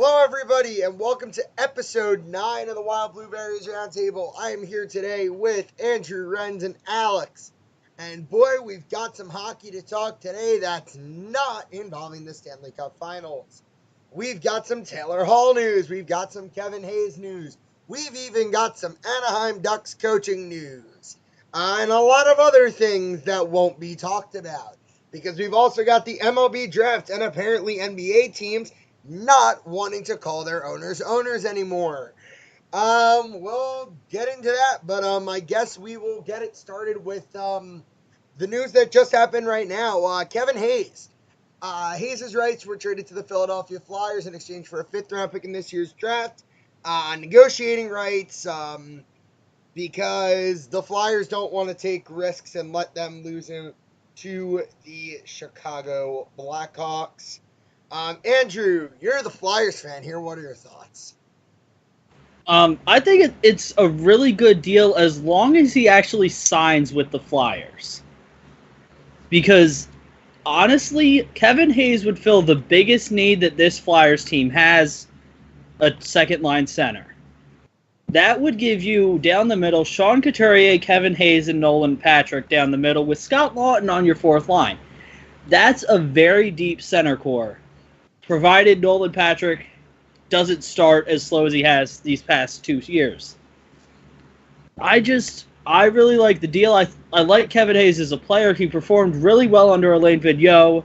Hello, everybody, and welcome to episode 9 of the Wild Blueberries Roundtable. I am here today with Andrew, Renz, and Alex. And boy, we've got some hockey to talk today that's not involving the Stanley Cup Finals. We've got some Taylor Hall news. We've got some Kevin Hayes news. We've even got some Anaheim Ducks coaching news. And a lot of other things that won't be talked about. Because we've also got the MLB draft and apparently NBA teams not wanting to call their owners anymore. We'll get into that, but I guess we will get it started with the news that just happened right now. Kevin Hayes. Hayes' rights were traded to the Philadelphia Flyers in exchange for a 5th-round pick in this year's draft. Negotiating rights, because the Flyers don't want to take risks and let them lose him to the Chicago Blackhawks. Andrew, you're the Flyers fan here. What are your thoughts? I think it's a really good deal as long as he actually signs with the Flyers. Because, honestly, Kevin Hayes would fill the biggest need that this Flyers team has, a second-line center. That would give you, down the middle, Sean Couturier, Kevin Hayes, and Nolan Patrick down the middle with Scott Laughton on your 4th line. That's a very deep center core, provided Nolan Patrick doesn't start as slow as he has these past 2 years. I really like the deal. I like Kevin Hayes as a player. He performed really well under Alain Vigneault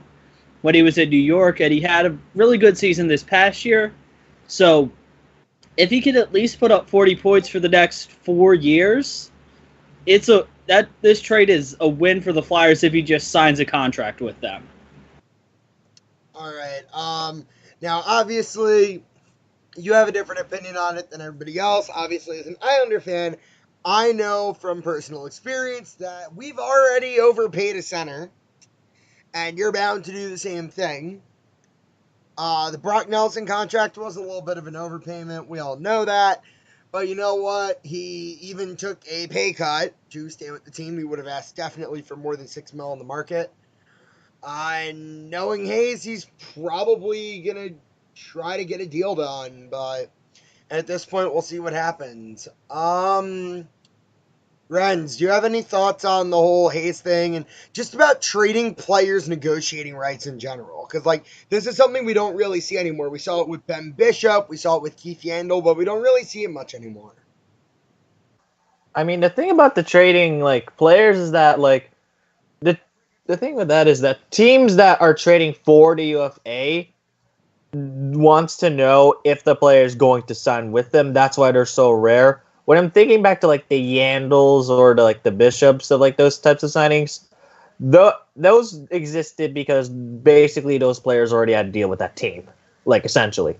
when he was in New York, and he had a really good season this past year. So, if he can at least put up 40 points for the next 4 years, this trade is a win for the Flyers if he just signs a contract with them. All right. Now, obviously, you have a different opinion on it than everybody else. Obviously, as an Islander fan, I know from personal experience that we've already overpaid a center, and you're bound to do the same thing. The Brock Nelson contract was a little bit of an overpayment. We all know that. But you know what? He even took a pay cut to stay with the team. He would have asked definitely for more than $6 million on the market. Knowing Hayes, he's probably going to try to get a deal done. But at this point, we'll see what happens. Renz, do you have any thoughts on the whole Hayes thing and just about trading players' negotiating rights in general? Because, this is something we don't really see anymore. We saw it with Ben Bishop, we saw it with Keith Yandel, but we don't really see it much anymore. I mean, the thing about the trading, players is that, the thing with that is that teams that are trading for the UFA wants to know if the player is going to sign with them. That's why they're so rare. When I'm thinking back to the Yandels or the Bishops of those types of signings, those existed because basically those players already had to deal with that team, essentially.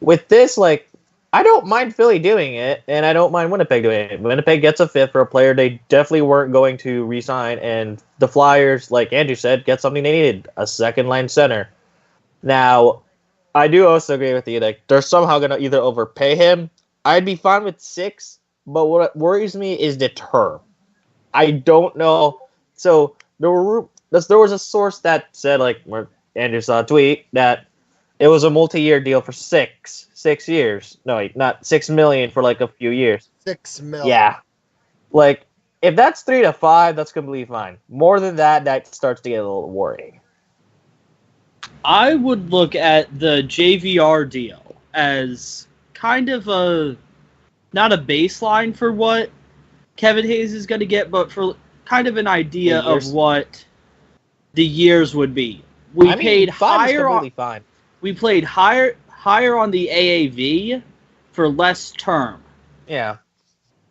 With this, I don't mind Philly doing it, and I don't mind Winnipeg doing it. Winnipeg gets a 5th for a player they definitely weren't going to re-sign, and the Flyers, like Andrew said, get something they needed, a second-line center. Now, I do also agree with you, they're somehow going to either overpay him. I'd be fine with 6, but what worries me is the term. I don't know. So there was a source that said, where Andrew saw a tweet, that it was a multi-year deal for 6 years. No, not $6 million for a few years. $6 million. Yeah. If that's 3 to 5, that's completely fine. More than that, that starts to get a little worrying. I would look at the JVR deal as kind of not a baseline for what Kevin Hayes is going to get, but for kind of an idea of what the years would be. We paid higher on the AAV for less term. Yeah.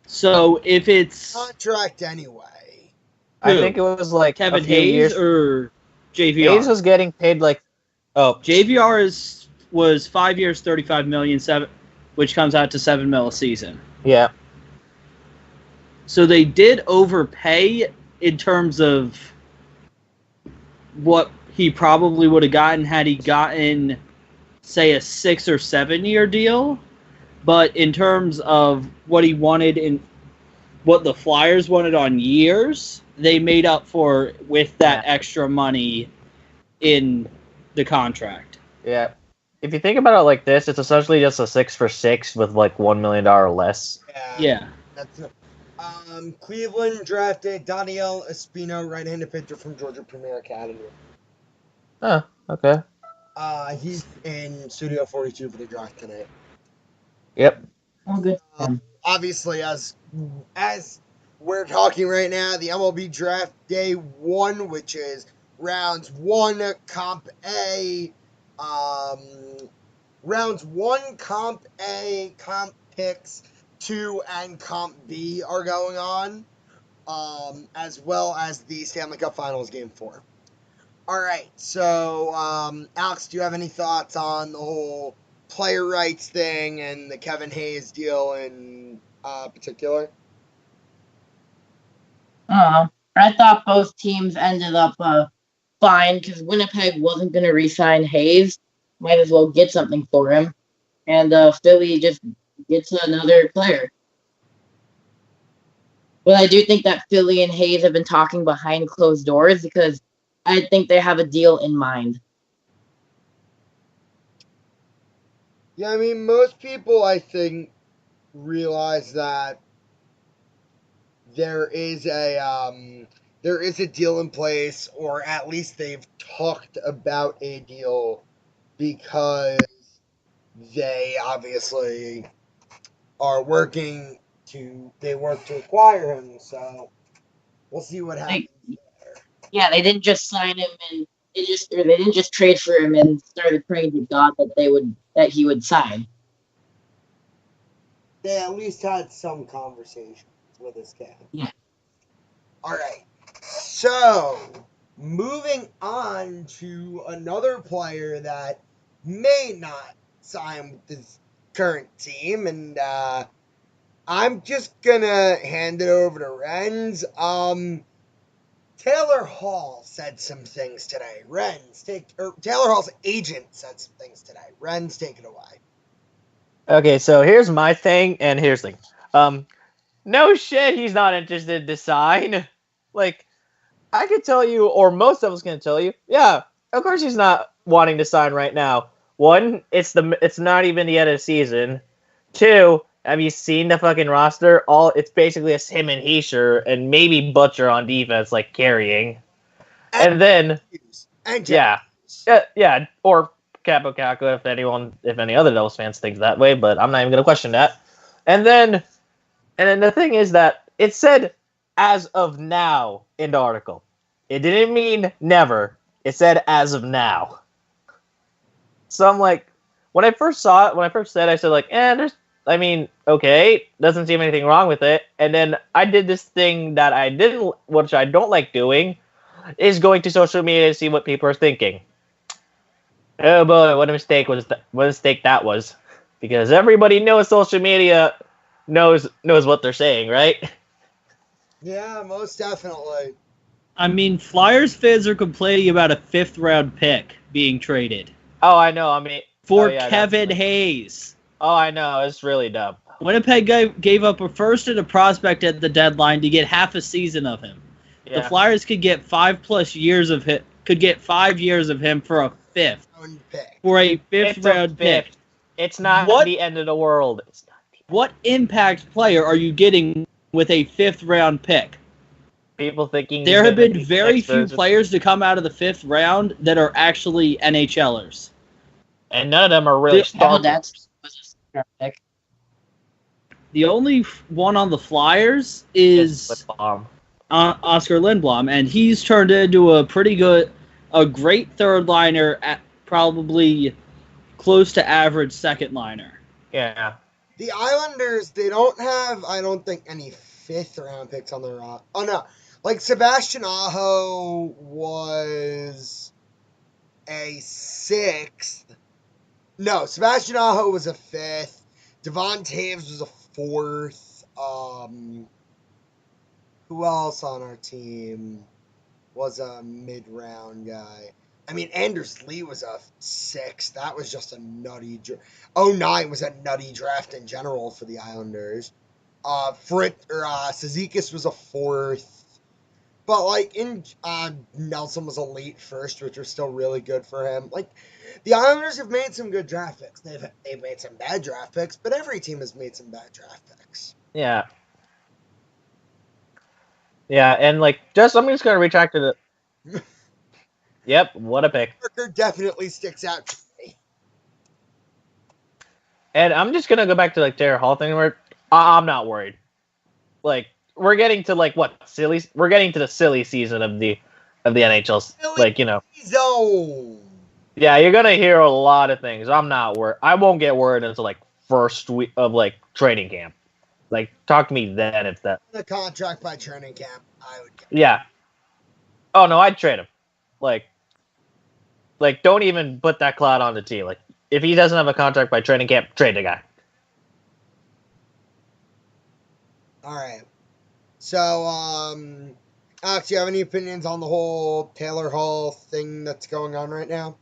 So if it's contract anyway, I think it was Kevin Hayes or JVR. Hayes was getting paid JVR was 5 years, $35 million, which comes out to $7 million a season. Yeah. So they did overpay in terms of what he probably would have gotten had he gotten, say, a 6 or 7 year deal. But in terms of what he wanted and what the Flyers wanted on years, they made up for with that extra money in the contract. Yeah. if you think about it like this, it's essentially just a 6 for 6 with like $1 million less. Yeah. That's Cleveland drafted Daniel Espino, right-handed pitcher from Georgia Premier Academy. Oh, okay. He's in Studio 42 for the draft tonight. Yep. Oh, good. Obviously, as we're talking right now, the MLB draft day 1, which is rounds 1 comp A, rounds 1 comp A, comp picks 2 and comp B are going on, as well as the Stanley Cup Finals game 4. All right, so Alex, do you have any thoughts on the whole player rights thing and the Kevin Hayes deal in particular? I thought both teams ended up fine because Winnipeg wasn't going to re-sign Hayes. Might as well get something for him. And Philly just gets another player. But I do think that Philly and Hayes have been talking behind closed doors because I think they have a deal in mind. Yeah, I mean, most people, I think, realize that there is a deal in place, or at least they've talked about a deal, because they obviously are working they work to acquire him. So we'll see what happens. Yeah, they didn't just sign him and they didn't just trade for him and started praying to God that he would sign. They at least had some conversations with his camp. Yeah. All right. So, moving on to another player that may not sign with his current team, and I'm just gonna hand it over to Renz. Taylor Hall said some things today. Taylor Hall's agent said some things today. Renz, take it away. Okay, so here's my thing, and here's the thing. No shit, he's not interested to sign. Like, I could tell you, or most of us can tell you, yeah, of course he's not wanting to sign right now. One, it's not even the end of the season. Two, have you seen the fucking roster? It's basically just him and Heischer and maybe Butcher on defense, like carrying. And then, yeah, or Capo Caco if any other Devils fans think that way, but I'm not even gonna question that. And then the thing is that it said as of now in the article. It didn't mean never. It said as of now. So I'm like, when I first saw it, I said like, okay, doesn't seem anything wrong with it. And then I did this thing which I don't like doing, is going to social media to see what people are thinking. Oh boy, what a mistake that was. Because everybody knows social media knows what they're saying, right? Yeah, most definitely. I mean, Flyers fans are complaining about a 5th round pick being traded. Oh, I know. I mean, for Kevin Hayes. Oh, I know. It's really dumb. Winnipeg gave up a first and a prospect at the deadline to get half a season of him. Yeah. The Flyers could get 5+ years of him. Could get 5 years of him for a 5th. For a 5th round pick. It's not the end of the world. What impact player are you getting with a 5th round pick? People thinking there have been very few players to come out of the 5th round that are actually NHLers. And none of them are really starters. The only one on the Flyers is Oscar Lindblom, and he's turned into a great third liner at probably close to average second liner. Yeah. The Islanders, they don't have, I don't think, any 5th round picks on their roster. Oh no, like Sebastian Aho was a 6th. No, Sebastian Aho was a 5th. Devon Taves was a 4th. Who else on our team was a mid-round guy? I mean, Anders Lee was a 6th. That was just a nutty. 09 was a nutty draft in general for the Islanders. Cizikas was a 4th. But like in Nelson was a late first, which was still really good for him. Like the Islanders have made some good draft picks. They've made some bad draft picks, but every team has made some bad draft picks. Yeah. Yeah, and like I'm just gonna retract to the. Yep, what a pick. Parker definitely sticks out to me. And I'm just gonna go back to like Taylor Hall thing where I'm not worried. Like we're getting to like what silly? We're getting to the silly season of the NHL. Silly Like you know. Zone. Yeah, you're gonna hear a lot of things. I'm not worried. I won't get worried until like first week of like training camp. Like talk to me then if that. The contract by training camp, I would get. Yeah. Oh no, I'd trade him. Like don't even put that cloud on the team. Like if he doesn't have a contract by training camp, trade the guy. All right. So, Alex, do you have any opinions on the whole Taylor Hall thing that's going on right now?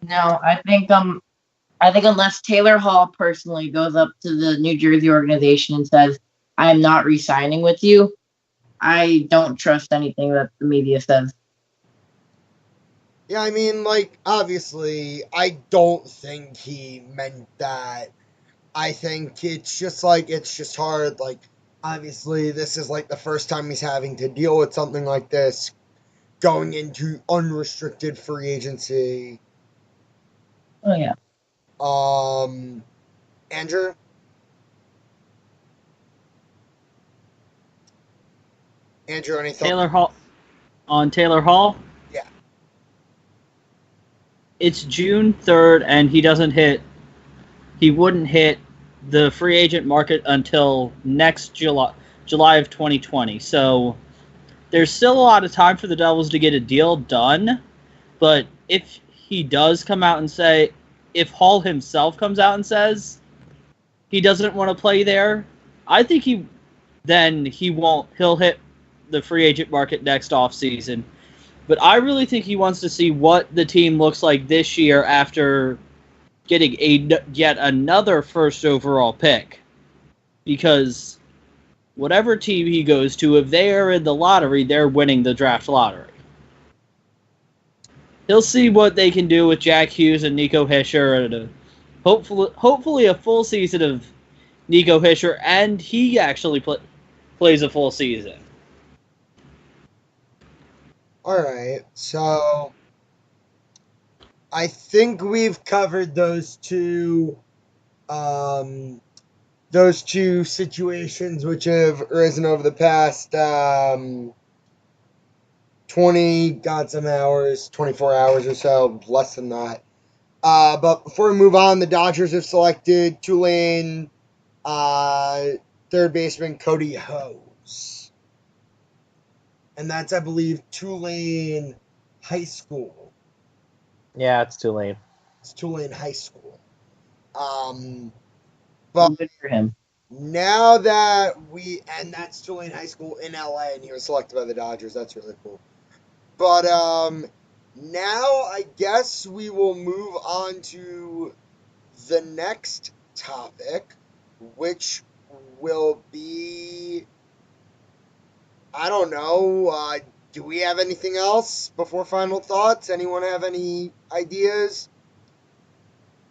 No, I think unless Taylor Hall personally goes up to the New Jersey organization and says, I am not re-signing with you, I don't trust anything that the media says. Yeah, I mean, like, obviously, I don't think he meant that. I think it's just hard. Like, obviously, this is like the first time he's having to deal with something like this going into unrestricted free agency. Oh yeah. Andrew? Andrew, any thoughts? Taylor Hall on Taylor Hall. Yeah. It's June 3rd, and he wouldn't hit the free agent market until next July of 2020. So there's still a lot of time for the Devils to get a deal done. But if he does come out and say, if Hall himself comes out and says he doesn't want to play there, I think he won't. He'll hit the free agent market next offseason. But I really think he wants to see what the team looks like this year after getting yet another first overall pick. Because whatever team he goes to, if they are in the lottery, they're winning the draft lottery. He'll see what they can do with Jack Hughes and Nico Hischier, and hopefully a full season of Nico Hischier, and he actually plays a full season. All right, so I think we've covered those two situations which have arisen over the past 24 hours or so, less than that. But before we move on, the Dodgers have selected Tulane third baseman Cody Hose. And that's, I believe, Tulane High School. Yeah, it's Tulane. It's Tulane High School. But Good for him. now that and that's Tulane High School in LA, and he was selected by the Dodgers. That's really cool. But now I guess we will move on to the next topic, which will be, I don't know, do we have anything else before final thoughts? Anyone have any ideas?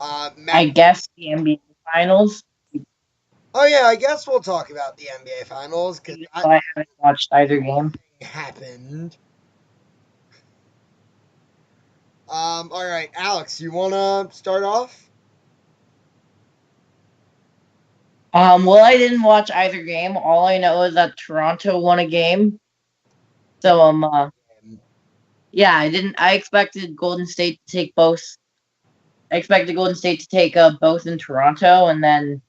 I guess the NBA Finals. Oh yeah, I guess we'll talk about the NBA Finals because I haven't watched either game. happened. All right, Alex, you wanna start off? Well, I didn't watch either game. All I know is that Toronto won a game. So yeah, I expected Golden State to take both. I expected Golden State to take both in Toronto, and then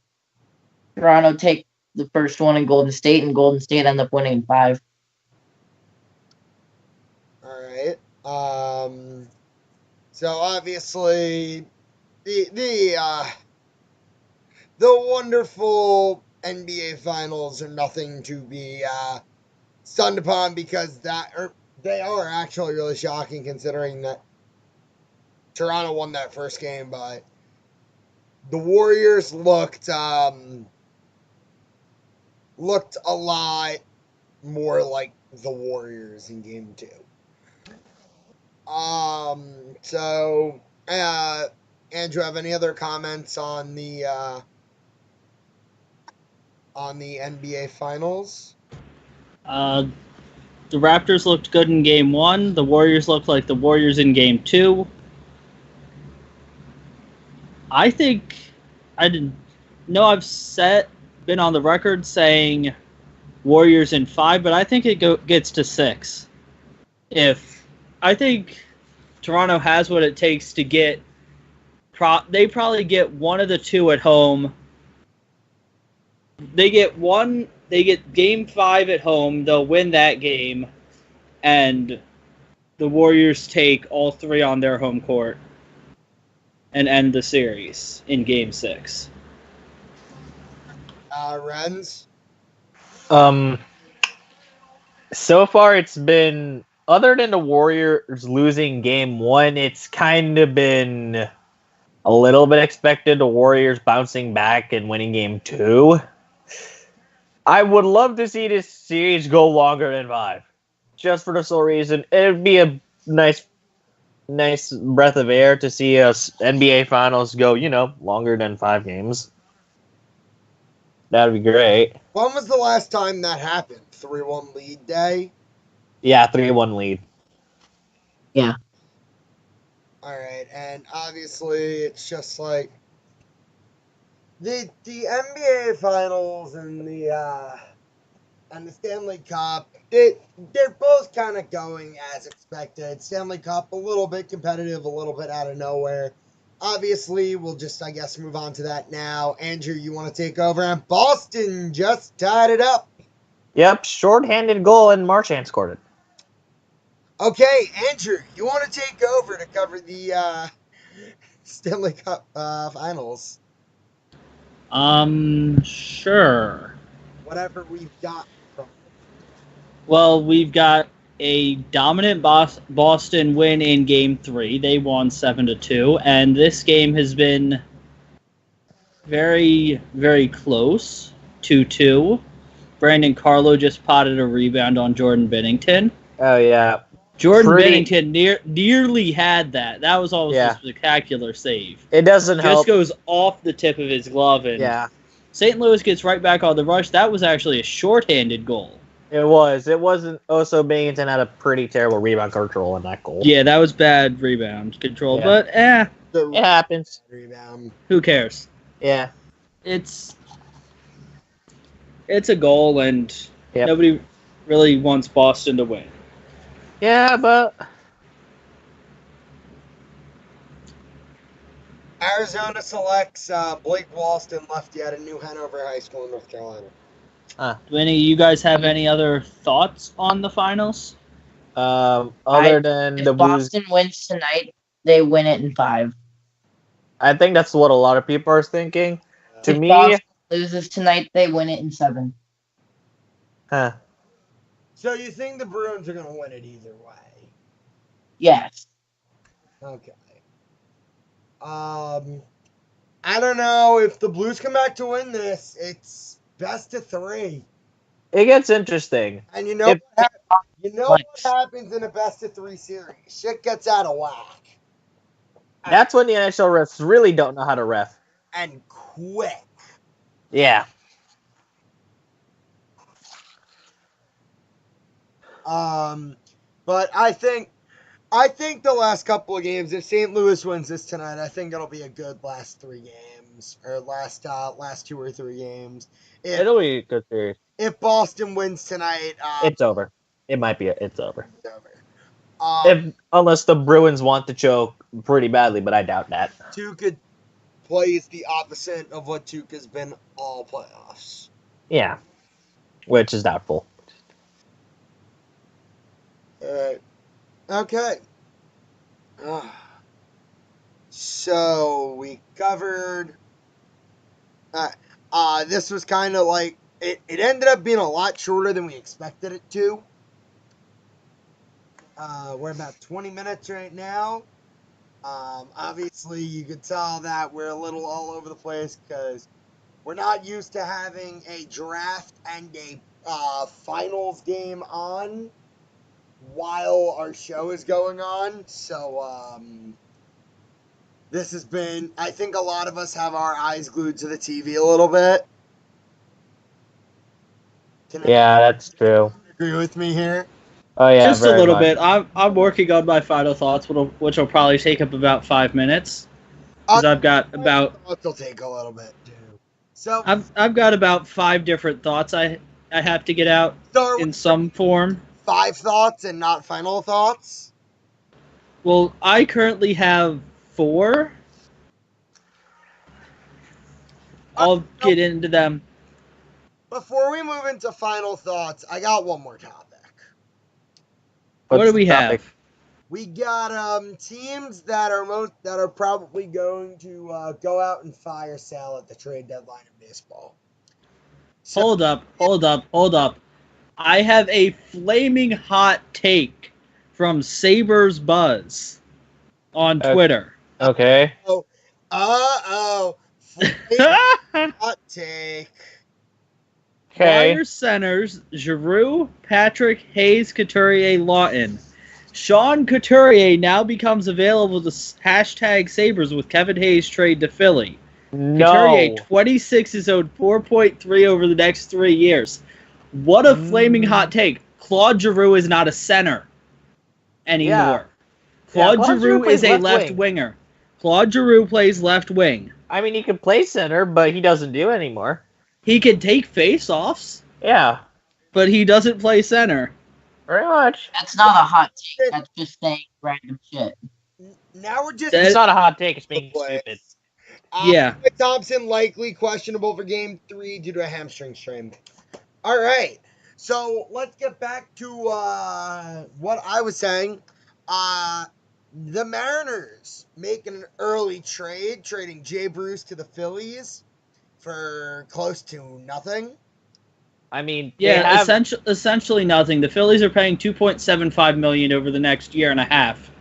Toronto take the first one in Golden State, and Golden State end up winning 5. All right. So obviously the wonderful NBA Finals are nothing to be stunned upon because they are actually really shocking considering that Toronto won that first game, but the Warriors looked a lot more like the Warriors in game 2. So, Andrew, have any other comments on the NBA Finals? The Raptors looked good in game 1. The Warriors looked like the Warriors in game 2. I think I didn't know I've been on the record saying Warriors in 5, but I think it gets to 6. I think Toronto has what it takes to get. They probably get one of the two at home. They get game 5 at home. They'll win that game, and the Warriors take all 3 on their home court and end the series in game 6. Renz? So far it's been, other than the Warriors losing game 1, it's kind of been a little bit expected, the Warriors bouncing back and winning game 2. I would love to see this series go longer than 5. Just for the sole reason, it'd be a nice breath of air to see us NBA Finals go, longer than 5 games. That'd be great. When was the last time that happened? 3-1 lead day? Yeah, 3-1 lead. Yeah. All right, and obviously it's just like the NBA Finals and the Stanley Cup. They're both kind of going as expected. Stanley Cup a little bit competitive, a little bit out of nowhere. Obviously, we'll just, I guess, move on to that now. Andrew, you want to take over? And Boston just tied it up. Yep, shorthanded goal and Marchand scored it. Okay, Andrew, you want to take over to cover the Stanley Cup Finals? Sure. Whatever we've got from. Well, we've got a dominant Boston win in game 3. They won 7-2, and this game has been very, very close. 2-2. Brandon Carlo just potted a rebound on Jordan Binnington. Oh, yeah. Jordan Binnington nearly had that. That was almost a spectacular save. It doesn't help. Just goes off the tip of his glove, and St. Louis gets right back on the rush. That was actually a shorthanded goal. It was. It wasn't. Also, Binnington had a pretty terrible rebound control in that goal. Yeah, that was bad rebound control, but it happens. Rebound. Who cares? Yeah. It's a goal, and nobody really wants Boston to win. Yeah, but Arizona selects Blake Walston, lefty out of New Hanover High School in North Carolina. Do any of you guys have any other thoughts on the finals? Other than if the Blues, Boston wins tonight, they win it in 5. I think that's what a lot of people are thinking. If Boston loses tonight, they win it in 7. So you think the Bruins are going to win it either way? Yes. Okay. I don't know if the Blues come back to win this. It's best of 3. It gets interesting. And you know what happens in a best of 3 series? Shit gets out of whack. That's when the NHL refs really don't know how to ref. And quick. Yeah. But I think the last couple of games, if St. Louis wins this tonight, I think it'll be a good last 3 games, or last 2 or 3 games. It'll be a good series. If Boston wins tonight, it's over. It might be. It's over. It's over. Unless the Bruins want to choke pretty badly, but I doubt that. Tuukka plays the opposite of what Tuukka's been all playoffs. Yeah, which is doubtful. Okay. So we covered. This was kind of like it ended up being a lot shorter than we expected it to. We're about 20 minutes right now. Obviously, you could tell that we're a little all over the place because we're not used to having a draft and a finals game on while our show is going on. So, this has been, I think a lot of us have our eyes glued to the TV a little bit. Can Yeah, that's true. anyone agree with me here? Oh yeah, Just a very little much. bit. I'm working on my final thoughts, which will probably take up about 5 minutes. Because I've got about It'll take a little bit too. So I've got about 5 different thoughts I have to get out start in with some form. 5 thoughts and not final thoughts. Well, I currently have 4. I'll get into them. Before we move into final thoughts, I got one more topic. What What's do we the topic? have? We got teams that are probably going to go out and fire sale at the trade deadline in baseball. So, Hold up. I have a flaming hot take from Sabres Buzz on Twitter. Okay. hot take. Okay. Flyers centers Giroux, Patrick, Hayes, Couturier, Lawton. Sean Couturier now becomes available to hashtag Sabres with Kevin Hayes trade to Philly. No. Couturier, 26, is owed 4.3 over the next 3 years. What a flaming hot take. Claude Giroux is not a center anymore. Yeah, Claude Claude Giroux Giroux plays is a left left wing. winger. Claude Giroux plays left wing. I mean, he can play center, but he doesn't do it anymore. He can take face-offs, Yeah, but he doesn't play center. very much. That's not a hot take. That's just saying random shit. Now we're just That- It's not a hot take. It's being place. stupid. Yeah. Thompson likely questionable for game 3 due to a hamstring strain. All right. So let's get back to what I was saying. The Mariners making an early trade, trading Jay Bruce to the Phillies for close to nothing. I mean, Yeah, essentially nothing. The Phillies are paying $2.75 million over the next year and a half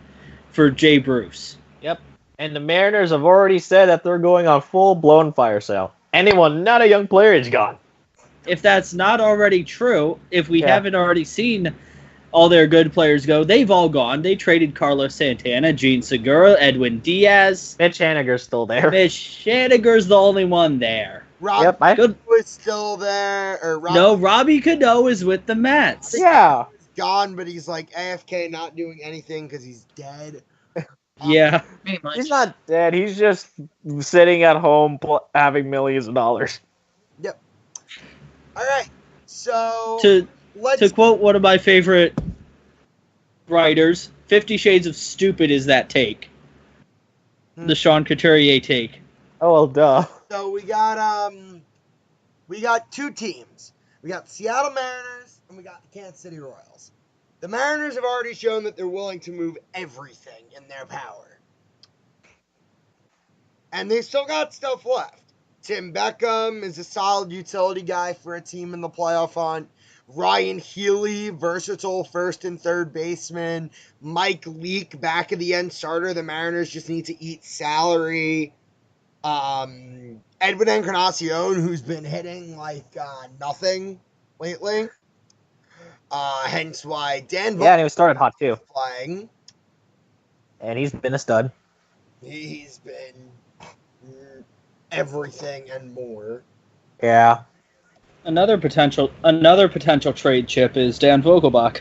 for Jay Bruce. Yep. And the Mariners have already said that they're going on full-blown fire sale. Anyone not a young player is gone. If that's not already true, if we Yeah. haven't already seen all their good players go, they've all gone. They traded Carlos Santana, Gene Segura, Edwin Diaz. Mitch Haniger's still there. Mitch Haniger's the only one there. Rob Yep. was still there, or Robbie Cano is with the Mets. Yeah. gone, but he's like AFK, not doing anything because he's dead. Yeah. Pretty much. He's not dead. He's just sitting at home having millions of dollars. Yep. All right. So To let's quote one of my favorite writers, 50 Shades of Stupid is that take. The Sean Couturier take. Oh, well, duh. So we got 2 teams. We got the Seattle Mariners and we got the Kansas City Royals. The Mariners have already shown that they're willing to move everything in their power. And they still got stuff left. Tim Beckham is a solid utility guy for a team in the playoff hunt. Ryan Healy, versatile first and third baseman. Mike Leake, back of the end starter. The Mariners just need to eat salary. Edwin Encarnacion, who's been hitting like nothing lately. Hence why Dan Yeah, and he was started hot, too. playing. And he's been a stud. He's been everything and more. Yeah. Another potential trade chip is Dan Vogelbach.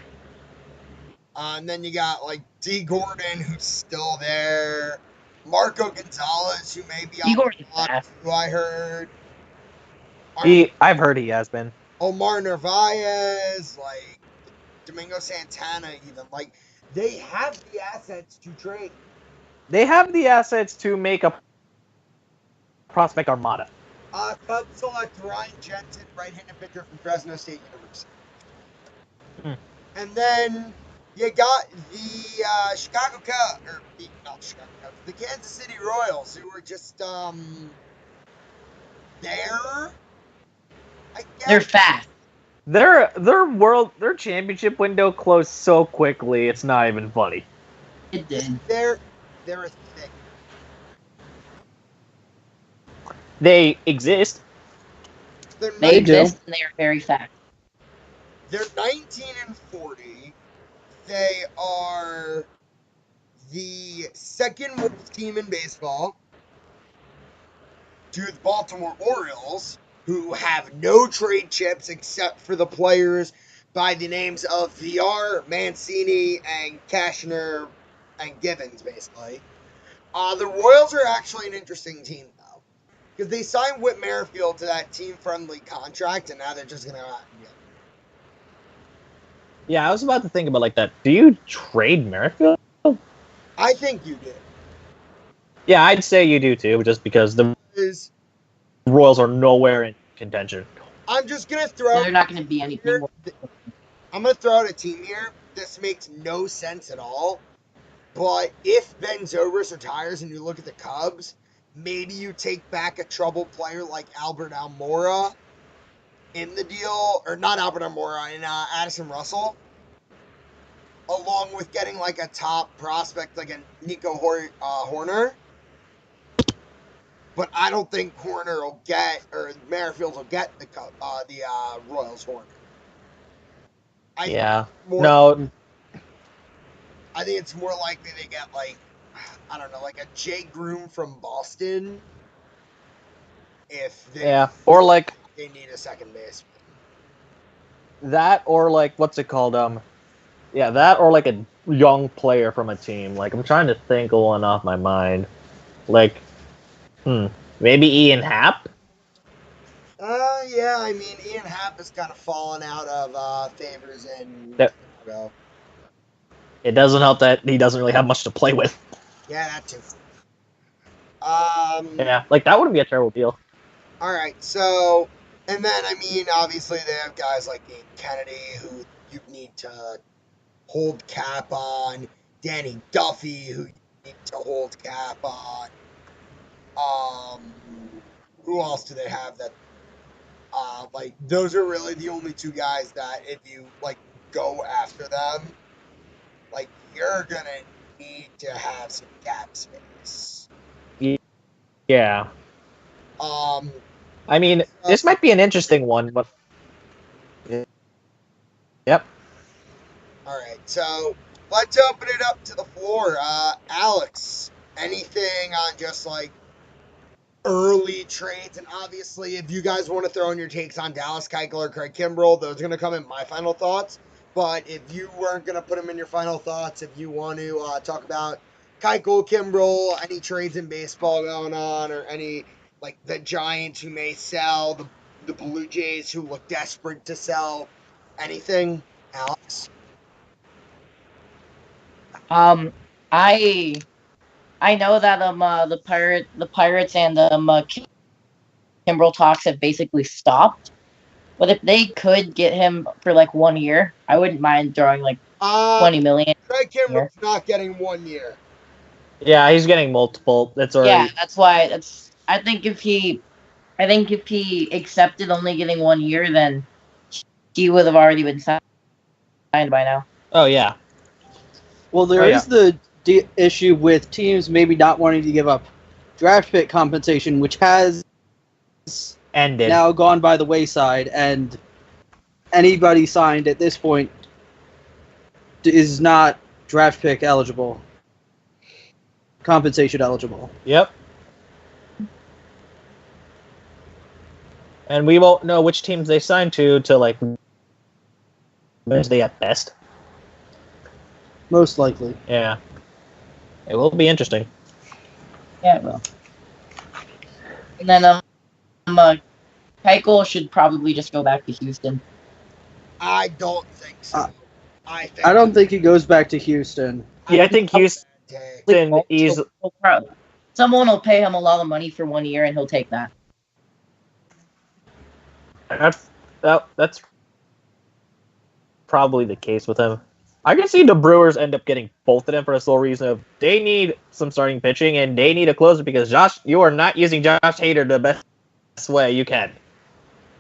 And then you got like D. Gordon, who's still there. Marco Gonzalez, who may be on the block, who I heard. I've heard he has been. Omar Narvaez, like Domingo Santana, even. Like, they have the assets to trade. They have the assets to make a prospect armada. Cubs select Ryan Jensen, right-handed pitcher from Fresno State University. And then you got the Chicago Cubs, or not Chicago Cubs, the Kansas City Royals, who are just there. I guess. They're fast. Their championship window closed so quickly, it's not even funny. It did. They're a thing. They exist. They're They not- do. exist and they are very fast. They're 19-40. They are the second worst team in baseball to the Baltimore Orioles, who have no trade chips except for the players by the names of VR, Mancini, and Cashner and Givens, basically. The Royals are actually an interesting team, though, because they signed Whit Merrifield to that team-friendly contract, and now they're just going to go out and get him. Yeah, I was about to think about like that. Do you trade Merrifield? I think you do. Yeah, I'd say you do too, just because the Is Royals are nowhere in contention. I'm just going to throw... They're not going to be anything. I'm going to throw out a team here. This makes no sense at all. But if Ben Zobrist retires and you look at the Cubs, maybe you take back a troubled player like Albert Almora in the deal, or not Albert Almora, and Addison Russell, along with getting like a top prospect like a Nico Horner. But I don't think Horner will get, or Merrifield will get the Royals Horner. I think it's more likely they get like, I don't know, like a Jay Groom from Boston. If they or like they need a second baseman. That, or like what's it called? That or like a young player from a team. Like I'm trying to think of one off my mind. Like, maybe Ian Happ. Yeah, I mean Ian Happ has kind of fallen out of favors in Chicago. It doesn't help that he doesn't really have much to play with. Yeah, that too. Yeah, like that wouldn't be a terrible deal. All right, so, and then I mean, obviously they have guys like Gabe Kennedy who you need to hold cap on, Danny Duffy who you need to hold cap on. Who else do they have that? Like those are really the only two guys that if you like go after them, like you're gonna need to have some cap space. Yeah. I mean, this might be an interesting one, but yep. All right, so let's open it up to the floor. Alex, anything on just like early trades? And obviously, if you guys want to throw in your takes on Dallas Keuchel or Craig Kimbrell, those are going to come in my final thoughts. But if you weren't going to put them in your final thoughts, if you want to talk about Keuchel, Kimbrell, any trades in baseball going on, or any like the Giants who may sell, the Blue Jays who look desperate to sell, anything, Alex? I know that the Pirates and Kimbrel talks have basically stopped. But if they could get him for like 1 year, I wouldn't mind throwing like $20 million. Craig Kimbrell's not getting 1 year. Yeah, he's getting multiple. That's already. Yeah, that's why. I think if he accepted only getting 1 year, then he would have already been signed by now. Oh yeah. Well, there is the issue with teams maybe not wanting to give up draft pick compensation, which has ended, now gone by the wayside, and anybody signed at this point is not draft pick eligible, compensation eligible. Yep. And we won't know which teams they signed to like Wednesday at best. Most likely. Yeah. It will be interesting. Yeah, it will. And then Keuchel should probably just go back to Houston. I don't think so. I don't think he goes back to Houston. Yeah, I think Houston is... Someone will pay him a lot of money for 1 year, and he'll take that. That's probably the case with him. I can see the Brewers end up getting both of them for the sole reason of they need some starting pitching and they need a closer because you are not using Josh Hader the best way you can.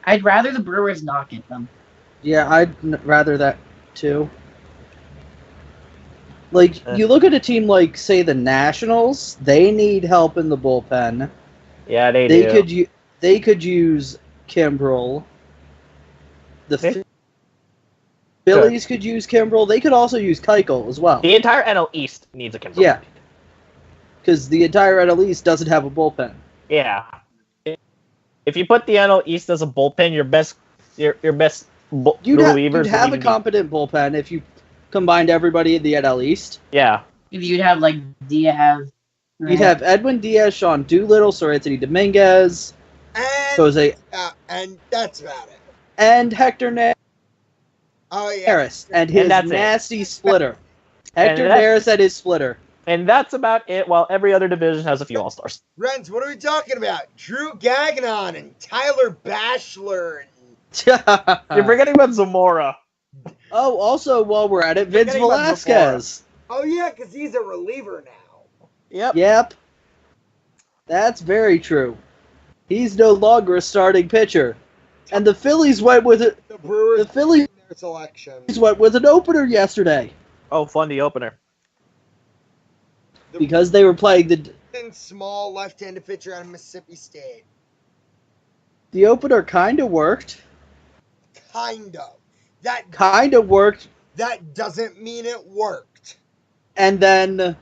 I'd rather the Brewers not get them. Yeah, I'd rather that too. Like, you look at a team like, say, the Nationals, they need help in the bullpen. Yeah, they do. They could use Kimbrel. Phillies could use Kimbrel. They could also use Keuchel as well. The entire NL East needs a Kimbrel. Yeah. Because the entire NL East doesn't have a bullpen. Yeah. If you put the NL East as a bullpen, your best You'd relievers have a would competent bullpen if you combined everybody in the NL East. Yeah. You'd have like Diaz. You'd have Edwin Diaz, Sean Doolittle, Sir Anthony Dominguez, And Jose, and that's about it. and Hector Neris, Oh yeah. and his that's it. nasty splitter. Hector And Neris and his splitter. And that's about it, while every other division has a few All-Stars. Renz, what are we talking about? Drew Gagnon and Tyler Bachelor. You're forgetting about Zamora. Oh, also, while we're at it, Vince Forgetting about Velasquez. Oh yeah, because he's a reliever now. Yep. That's very true. He's no longer a starting pitcher. And the Phillies went with it. The Brewers The Phillies their selection. went with an opener yesterday Oh, fun, the opener. because they were playing the Small left-handed pitcher out of Mississippi State. opener kind of worked. Kind of. That Kind of worked. that doesn't mean it worked. And then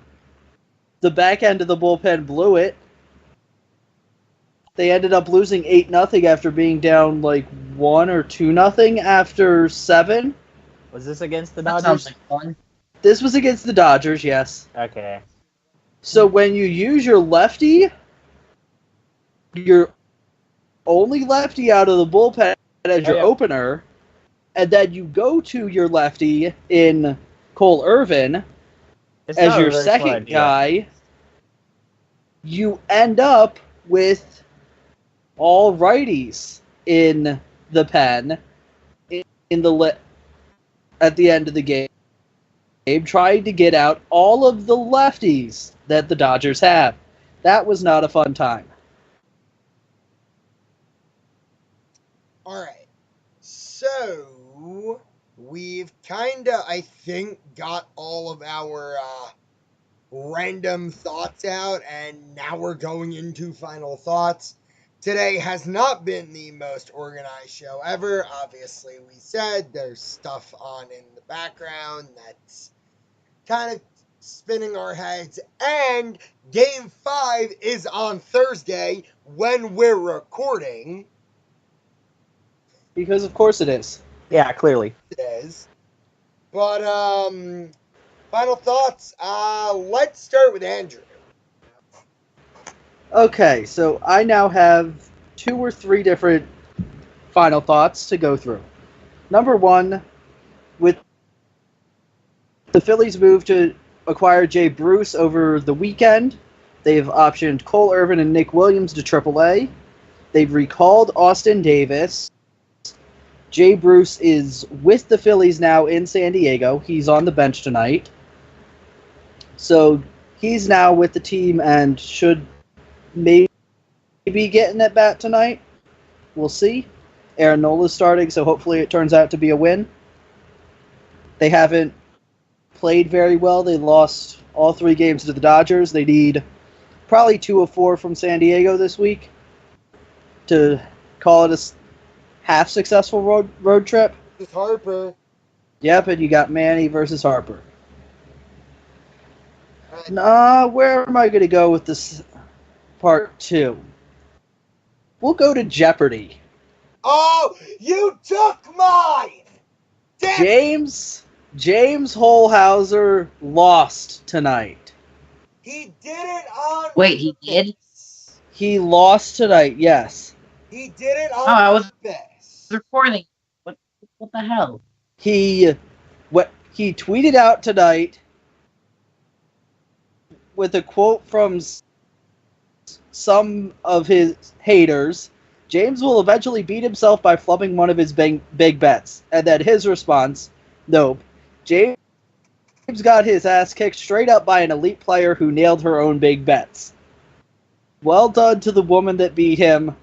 the back end of the bullpen blew it. They ended up losing 8-0 after being down like 1 or 2-0 after 7. Was this against the That Dodgers? sounds like fun. This was against the Dodgers, yes. Okay. So when you use your lefty, your only lefty out of the bullpen as your Yeah. opener, and then you go to your lefty in Cole Irvin It's as not a your very second smart idea. guy, you end up with all righties in the pen at the end of the game, trying to get out all of the lefties that the Dodgers have. That was not a fun time. All right. So we've kind of, I think, got all of our random thoughts out, and now we're going into final thoughts. Today has not been the most organized show ever. Obviously, we said there's stuff on in the background that's kind of spinning our heads. And Game 5 is on Thursday when we're recording. Because of course it is. Yeah, clearly. It is. But, final thoughts. Let's start with Andrew. Okay, so I now have 2 or 3 different final thoughts to go through. Number 1, with the Phillies move to acquire Jay Bruce over the weekend, they've optioned Cole Irvin and Nick Williams to AAA. They've recalled Austin Davis. Jay Bruce is with the Phillies now in San Diego. He's on the bench tonight. So he's now with the team and should maybe getting at bat tonight. We'll see. Aaron Nola's starting, so hopefully it turns out to be a win. They haven't played very well. They lost all 3 games to the Dodgers. They need probably 2 of 4 from San Diego this week to call it a half successful road trip. With Harper. Yep, and you got Manny versus Harper. Where am I going to go with this part 2? We'll go to Jeopardy. Oh, you took mine! Damn. James Holhauser lost tonight. He did it on Wait, he did? He lost tonight, yes. He did it on Oh, I was purpose. recording. What the hell? He tweeted out tonight with a quote from some of his haters. James will eventually beat himself by flubbing one of his big bets. And then his response, nope. James got his ass kicked straight up by an elite player who nailed her own big bets. Well done to the woman that beat him.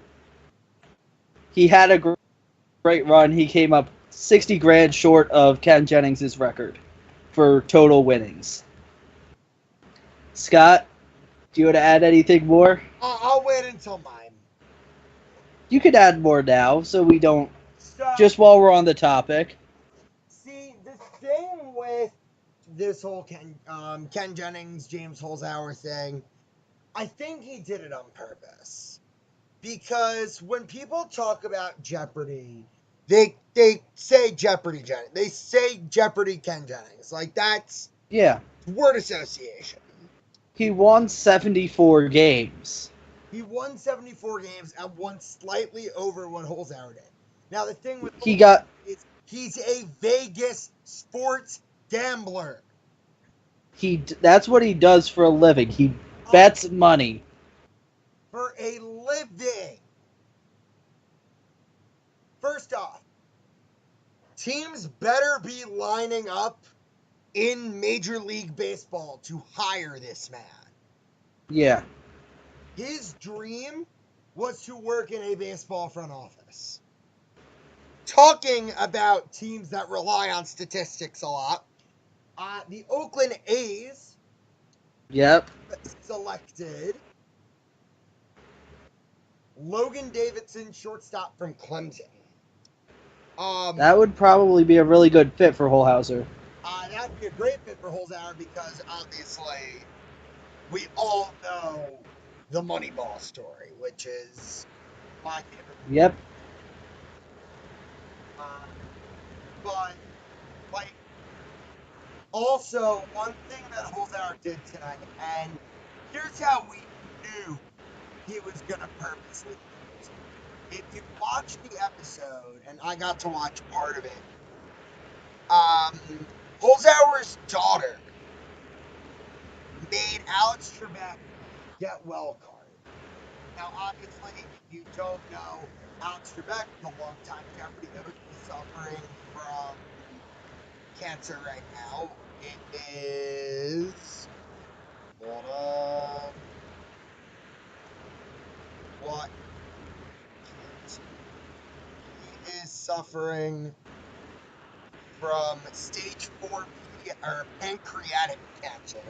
He had a great run. He came up 60 grand short of Ken Jennings' record for total winnings. Scott, do you want to add anything more? I'll wait until mine. You could add more now, so we don't. So, Just while we're on the topic. see, this whole Ken Jennings, James Holzhauer thing, I think he did it on purpose. Because when people talk about Jeopardy, they say Jeopardy Jennings. They say Jeopardy Ken Jennings. Like, that's Yeah. word association. He won 74 games. He won 74 games and won slightly over what Holzhauer did. Now, the thing with He got is he's a Vegas sports gambler. that's what he does for a living. He bets money. For a living. First off, teams better be lining up in Major League Baseball to hire this man. Yeah. His dream was to work in a baseball front office. Talking about teams that rely on statistics a lot, the Oakland A's Yep. selected Logan Davidson, shortstop from Clemson. That would probably be a really good fit for Holzhauer. That would be a great fit for Holzhauer because obviously we all know the Moneyball story, which is my favorite. Yep. But, like, also, one thing that Holzhauer did tonight, and here's how we knew he was going to purposely lose. If you watch the episode, and I got to watch part of it, Holzhauer's daughter made Alex Trebek get well card. Now, obviously, if you don't know, Alex Trebek, the longtime Jeopardy host, is suffering from cancer right now. It is. Hold on. What cancer? He is suffering from stage 4 pancreatic cancer,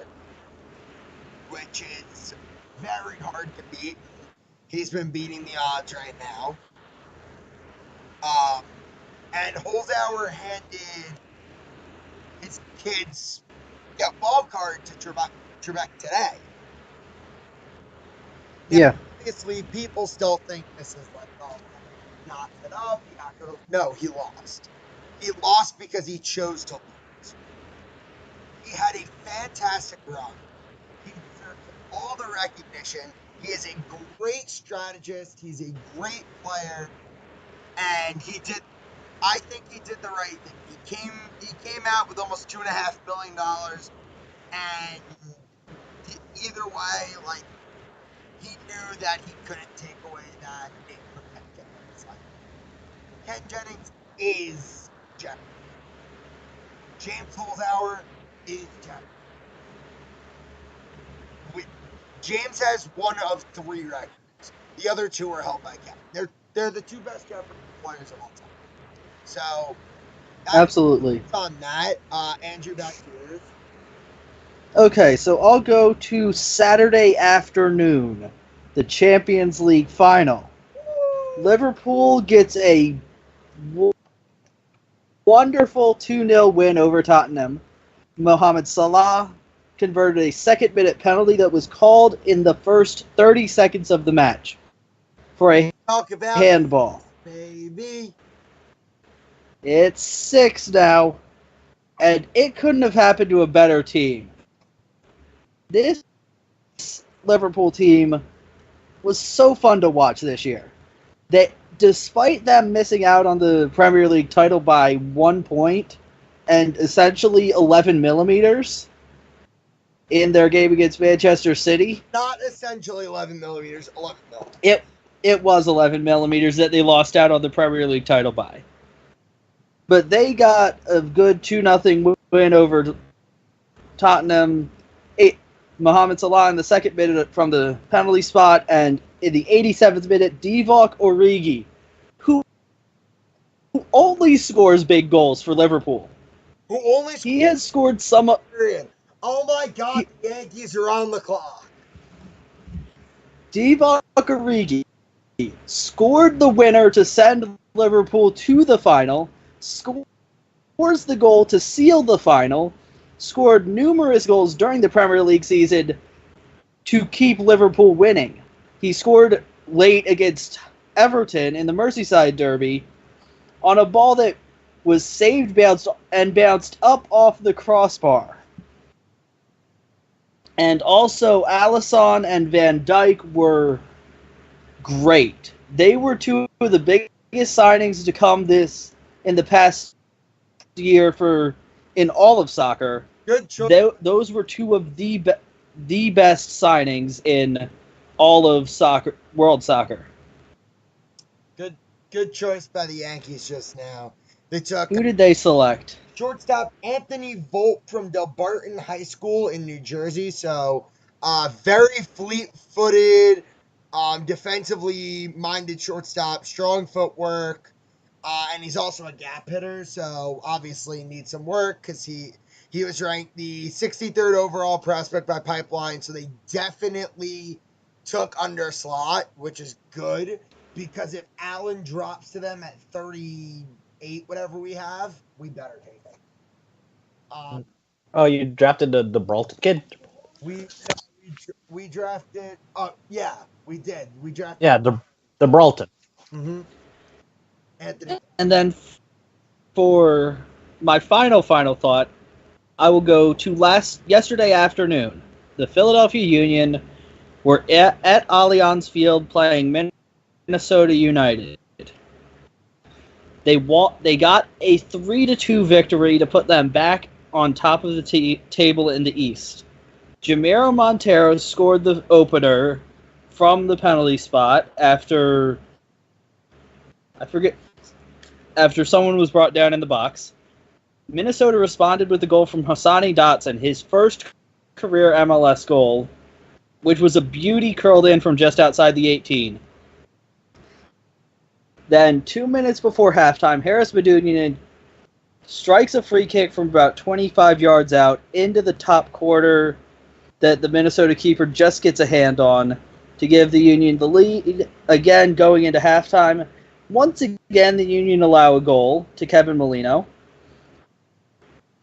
which is very hard to beat. He's been beating the odds right now. And Holzhauer handed his kid's ball card to Trebek today. Now, Yeah. obviously, people still think this is like, oh, not it up. No, he lost. He lost because he chose to lose. He had a fantastic run. He deserves all the recognition. He is a great strategist. He's a great player. And I think he did the right thing. He came out with almost $2.5 million. And either way, like, he knew that he couldn't take away that name from Ken Jennings. Like, Ken Jennings is Jeopardy. James Holzhauer is Jeopardy. James has one of 3 records. The other 2 are held by Ken. They're the 2 best Jeopardy players of all time. So, Absolutely. On that, Andrew, back to yours. Okay, so I'll go to Saturday afternoon, the Champions League final. Liverpool gets a wonderful 2-0 win over Tottenham. Mohamed Salah converted a second-minute penalty that was called in the first 30 seconds of the match for a handball. Baby. It's 6 now, and it couldn't have happened to a better team. This Liverpool team was so fun to watch this year. That despite them missing out on the Premier League title by 1 point and essentially 11 millimeters in their game against Manchester City. Not essentially 11 millimeters, 11 millimeters. It was 11 millimeters that they lost out on the Premier League title by. But they got a good 2-0 win over Tottenham. Mohamed Salah in the second minute from the penalty spot, and in the 87th minute, Divock Origi, who only scores big goals for Liverpool. He has scored some. Oh my God, the Yankees are on the clock. Divock Origi scored the winner to send Liverpool to the final, scores the goal to seal the final, scored numerous goals during the Premier League season to keep Liverpool winning. He scored late against Everton in the Merseyside derby on a ball that was saved, bounced up off the crossbar. And also, Alisson and Van Dijk were great. They were two of the biggest signings to come in the past year in all of soccer. Good choice. Those were two of the best signings in all of world soccer. Good choice by the Yankees just now. They took Who did they select? shortstop Anthony Volt from Del Barton High School in New Jersey. So, very fleet-footed, defensively minded shortstop, strong footwork, and he's also a gap hitter. So obviously needs some work because he was ranked the 63rd overall prospect by Pipeline. So they definitely took under slot, which is good because if Allen drops to them at 38, whatever we have, we better take it. Oh, you drafted the Broughton kid? We drafted. Yeah, we did. We drafted. Yeah, the Broughton. Mm-hmm. Anthony. And then for my final thought, I will go to yesterday afternoon. The Philadelphia Union were at Allianz Field playing Minnesota United. They got a 3-2 victory to put them back on top of the table in the East. Jamiro Montero scored the opener from the penalty spot after someone was brought down in the box. Minnesota responded with a goal from Hassani Dotson, his first career MLS goal, which was a beauty curled in from just outside the 18. Then 2 minutes before halftime, Harris Badunian strikes a free kick from about 25 yards out into the top corner that the Minnesota keeper just gets a hand on to give the Union the lead. Again, going into halftime, once again the Union allow a goal to Kevin Molino.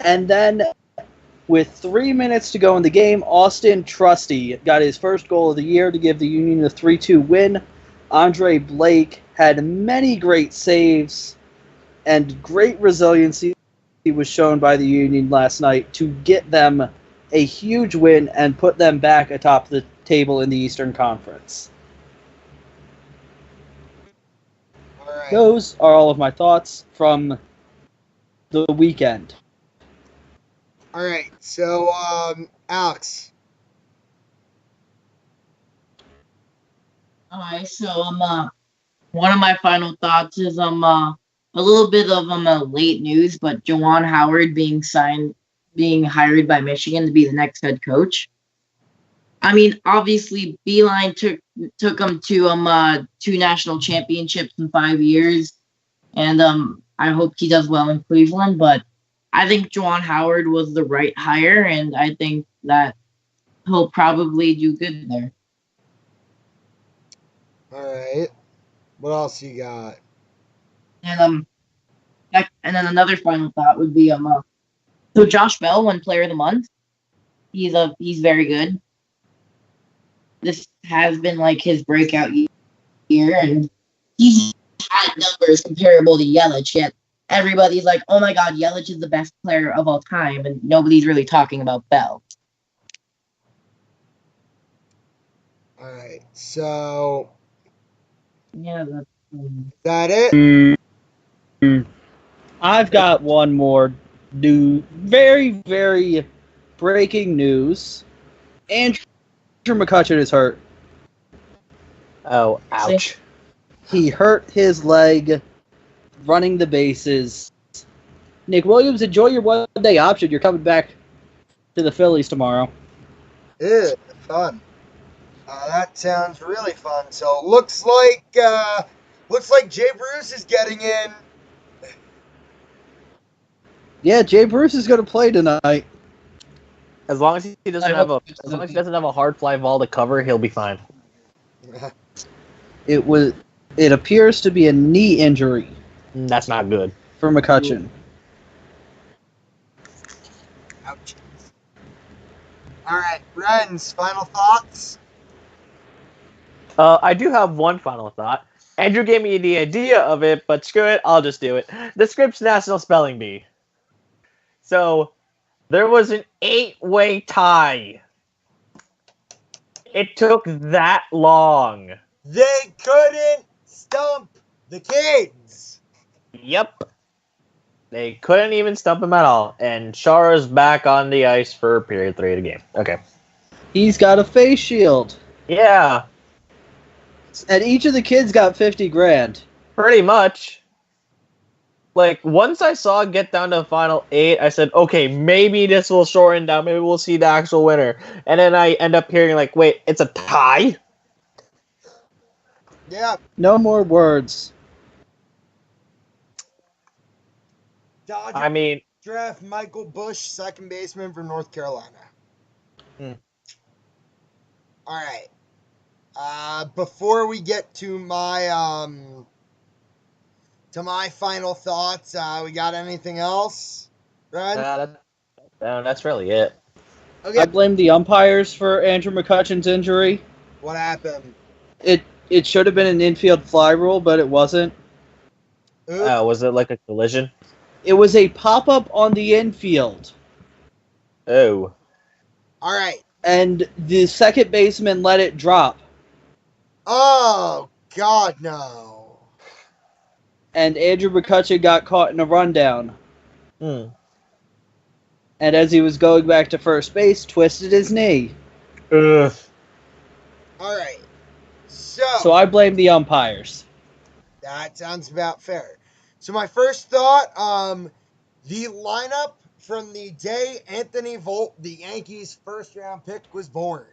And then, with 3 minutes to go in the game, Austin Trusty got his first goal of the year to give the Union a 3-2 win. Andre Blake had many great saves and great resiliency was shown by the Union last night to get them a huge win and put them back atop the table in the Eastern Conference. All right. Those are all of my thoughts from the weekend. All right. So, Alex. Alright, so one of my final thoughts is a little bit of late news, but Juwan Howard being hired by Michigan to be the next head coach. I mean, obviously, Beeline took him to 2 national championships in 5 years, and I hope he does well in Cleveland. But I think Juwan Howard was the right hire, and I think that he'll probably do good there. All right. What else you got? And then another final thought would be so Josh Bell won Player of the Month. He's very good. This has been like his breakout year, and he's had numbers comparable to Yelich. Yet everybody's like, "Oh my God, Yelich is the best player of all time," and nobody's really talking about Bell. All right. So, Yeah, is that it? I've got one more very, very breaking news. Andrew McCutcheon is hurt. Oh, ouch. He hurt his leg running the bases. Nick Williams, enjoy your one-day option. You're coming back to the Phillies tomorrow. Yeah, fun. That sounds really fun. So looks like Jay Bruce is getting in. Yeah, Jay Bruce is going to play tonight. As long as he doesn't have a hard fly ball to cover, he'll be fine. It appears to be a knee injury That's not good. for McCutcheon. Ouch. Renz, final thoughts? I do have one final thought. Andrew gave me the idea of it, but screw it, I'll just do it. The Scripps National Spelling Bee. So, there was an 8-way tie. It took that long. They couldn't stump the kids. Yep. They couldn't even stump him at all. And Chara's back on the ice for period 3 of the game. Okay. He's got a face shield. Yeah, And each of the kids got 50 grand. pretty much. Like, once I saw it get down to the final 8, I said, okay, maybe this will shorten down. Maybe we'll see the actual winner. And then I end up hearing, like, wait, it's a tie? Yeah. No more words. Dodgers I mean, draft Michael Bush, second baseman from North Carolina. All right. Before we get to my final thoughts, we got anything else, Ren? that's really it. Okay. I blame the umpires for Andrew McCutcheon's injury. What happened? It should have been an infield fly rule, but it wasn't. Oops. Was it like a collision? It was a pop-up on the infield. Oh. All right. And the second baseman let it drop. Oh, God, no. And Andrew McCutcheon got caught in a rundown. Hmm. And as he was going back to first base, twisted his knee. Ugh. All right. So I blame the umpires. That sounds about fair. So my first thought, the lineup from the day Anthony Volt, the Yankees' first-round pick, was born.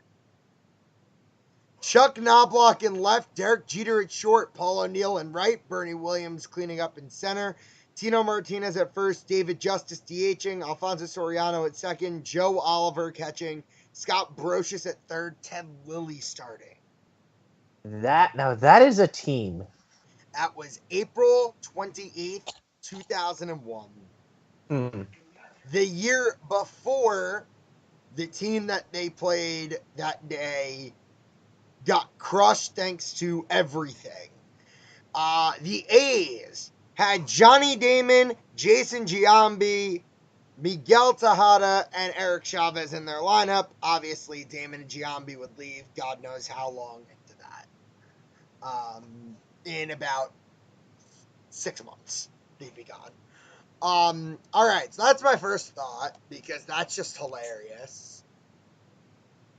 Chuck Knobloch in left, Derek Jeter at short, Paul O'Neill in right, Bernie Williams cleaning up in center, Tino Martinez at first, David Justice DHing, Alfonso Soriano at second, Joe Oliver catching, Scott Brocious at third, Ted Lilly starting. That is a team. That was April 28th, 2001. Hmm. The year before, the team that they played that day got crushed thanks to everything. The A's had Johnny Damon, Jason Giambi, Miguel Tejada, and Eric Chavez in their lineup. Obviously, Damon and Giambi would leave God knows how long into that. In about 6 months, they'd be gone. All right, so that's my first thought, because that's just hilarious.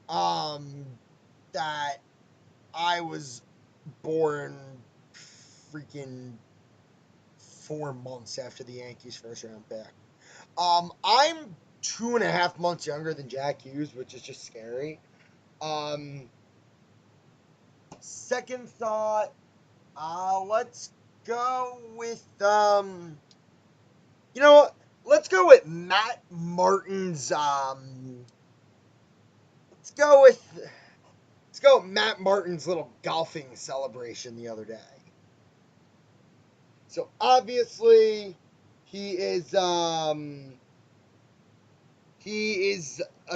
That I was born freaking 4 months after the Yankees' first round pick. I'm 2.5 months younger than Jack Hughes, which is just scary. Second thought, let's go with you know what? Let's go with Matt Martin's let's go with Matt Martin's little golfing celebration the other day. So obviously he is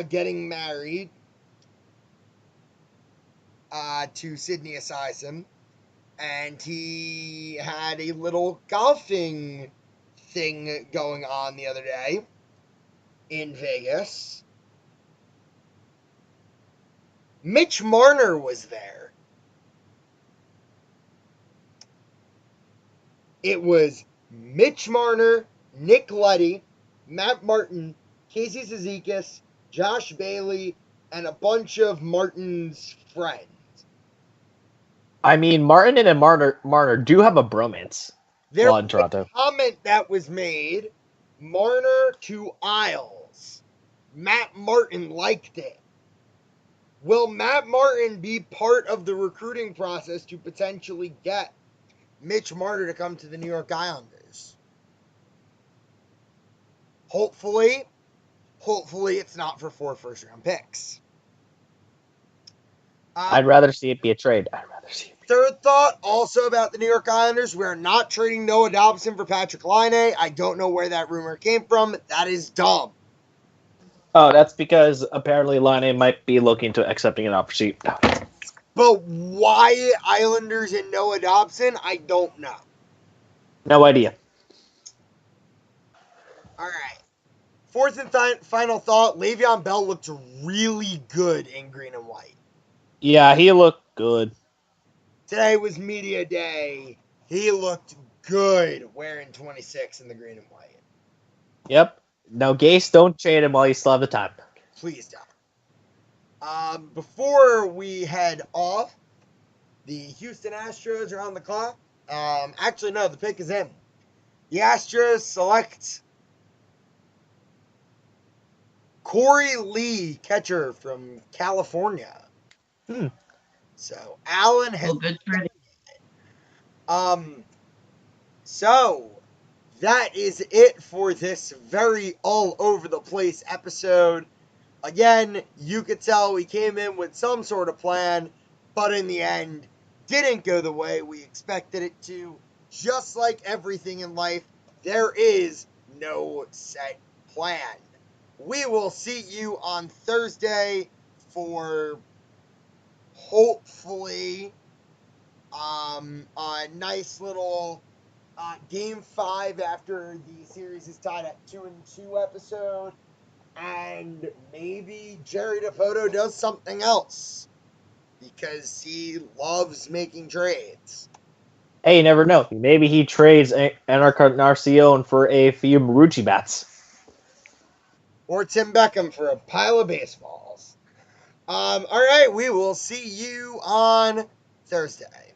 getting married to Sydney Esiason, and he had a little golfing thing going on the other day in Vegas. Mitch Marner was there. It was Mitch Marner, Nick Leddy, Matt Martin, Casey Cizikas, Josh Bailey, and a bunch of Martin's friends. I mean, Martin and Marner do have a bromance. There While in was Toronto. a comment that was made, Marner to Isles. Matt Martin liked it. Will Matt Martin be part of the recruiting process to potentially get Mitch Marner to come to the New York Islanders? Hopefully it's not for 4 first-round picks. I'd rather see it be a trade. Third thought, also about the New York Islanders, we are not trading Noah Dobson for Patrick Laine. I don't know where that rumor came from. That is dumb. Oh, that's because apparently Line might be looking to accepting an offer sheet. But why Islanders and Noah Dobson, I don't know. No idea. All right. Fourth and final thought, Le'Veon Bell looked really good in green and white. Yeah, he looked good. Today was media day. He looked good wearing 26 in the green and white. Yep. No, Gase, don't trade him while you still have the time. Please don't. Before we head off, the Houston Astros are on the clock. Actually, no, the pick is in. The Astros select Corey Lee, catcher from California. So Allen has. Well, good for So that is it for this very all over the place episode. Again, you could tell we came in with some sort of plan, but in the end, didn't go the way we expected it to. Just like everything in life, there is no set plan. We will see you on Thursday for hopefully a nice little game 5 after the series is tied at 2-2 episode. And maybe Jerry Dipoto does something else because he loves making trades. Hey, you never know. Maybe he trades Encarnacion for a few Marucci bats. Or Tim Beckham for a pile of baseballs. All right, we will see you on Thursday.